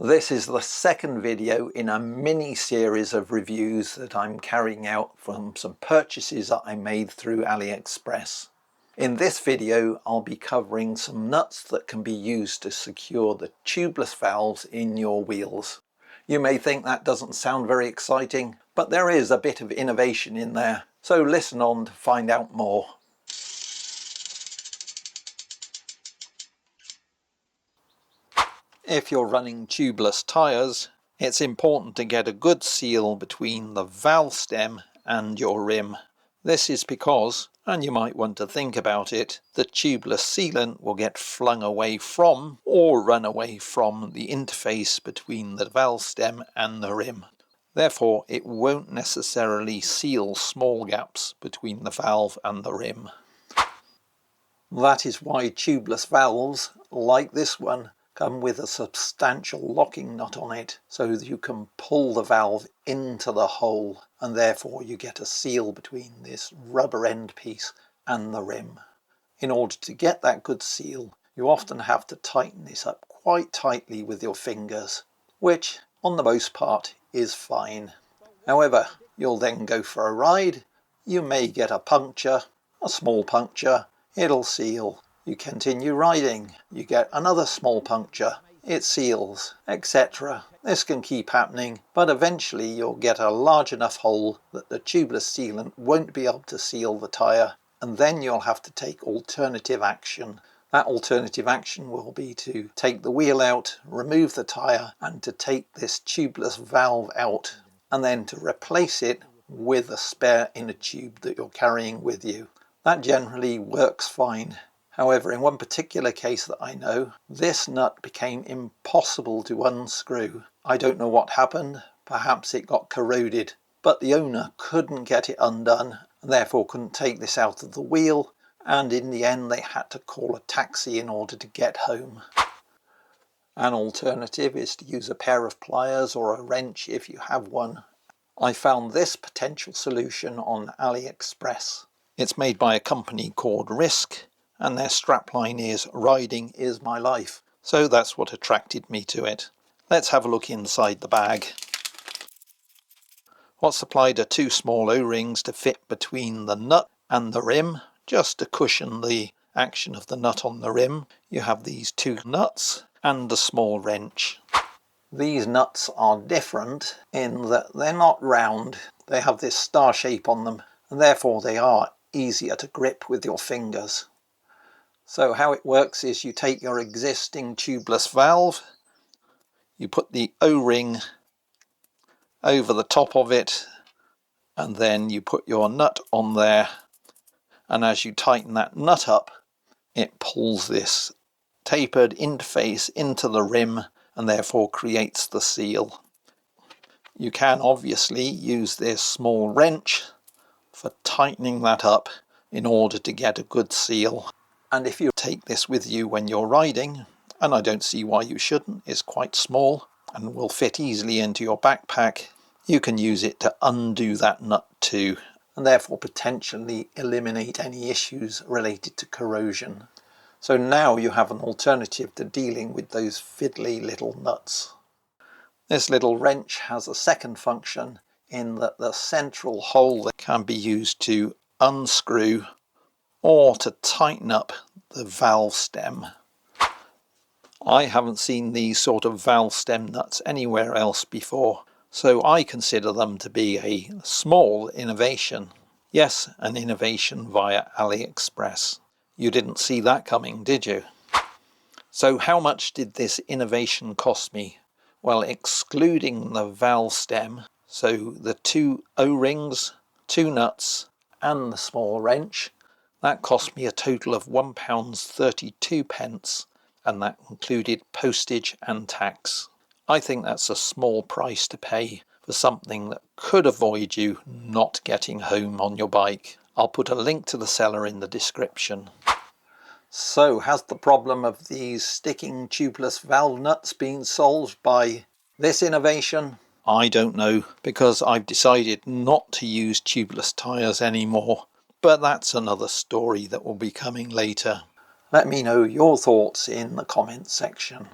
This is the second video in a mini series of reviews that I'm carrying out from some purchases that I made through Aliexpress. In this video I'll be covering some nuts that can be used to secure the tubeless valves in your wheels. You may think that doesn't sound very exciting, but there is a bit of innovation in there, so listen on to find out more. If you're running tubeless tyres, it's important to get a good seal between the valve stem and your rim. This is because, and you might want to think about it, the tubeless sealant will get flung away from or run away from the interface between the valve stem and the rim. Therefore, it won't necessarily seal small gaps between the valve and the rim. That is why tubeless valves, like this one, come with a substantial locking nut on it, so that you can pull the valve into the hole, and therefore you get a seal between this rubber end piece and the rim. In order to get that good seal, you often have to tighten this up quite tightly with your fingers, which on the most part is fine. However, you'll then go for a ride, you may get a puncture, a small puncture, it'll seal. You continue riding, you get another small puncture, it seals, etc. This can keep happening, but eventually you'll get a large enough hole that the tubeless sealant won't be able to seal the tyre, and then you'll have to take alternative action. That alternative action will be to take the wheel out, remove the tyre, and to take this tubeless valve out, and then to replace it with a spare inner tube that you're carrying with you. That generally works fine. However, in one particular case that I know, this nut became impossible to unscrew. I don't know what happened, perhaps it got corroded, but the owner couldn't get it undone and therefore couldn't take this out of the wheel, and in the end they had to call a taxi in order to get home. An alternative is to use a pair of pliers or a wrench if you have one. I found this potential solution on Aliexpress. It's made by a company called Risk, and their strapline is "Riding is my life," so that's what attracted me to it. Let's have a look inside the bag. What's supplied are two small O-rings to fit between the nut and the rim, just to cushion the action of the nut on the rim. You have these two nuts and a small wrench. These nuts are different in that they're not round, they have this star shape on them, and therefore they are easier to grip with your fingers. So how it works is you take your existing tubeless valve, you put the O-ring over the top of it, and then you put your nut on there, and as you tighten that nut up, it pulls this tapered interface into the rim and therefore creates the seal. You can obviously use this small wrench for tightening that up in order to get a good seal. And if you take this with you when you're riding, and I don't see why you shouldn't, it's quite small and will fit easily into your backpack, you can use it to undo that nut too, and therefore potentially eliminate any issues related to corrosion. So now you have an alternative to dealing with those fiddly little nuts. This little wrench has a second function in that the central hole that can be used to unscrew or to tighten up the valve stem. I haven't seen these sort of valve stem nuts anywhere else before, so I consider them to be a small innovation. Yes, an innovation via Aliexpress. You didn't see that coming, did you? So how much did this innovation cost me? Well, excluding the valve stem, so the two O-rings, two nuts and the small wrench, that cost me a total of £1.32, and that included postage and tax. I think that's a small price to pay for something that could avoid you not getting home on your bike. I'll put a link to the seller in the description. So has the problem of these sticking tubeless valve nuts been solved by this innovation? I don't know, because I've decided not to use tubeless tyres anymore. But that's another story that will be coming later. Let me know your thoughts in the comments section.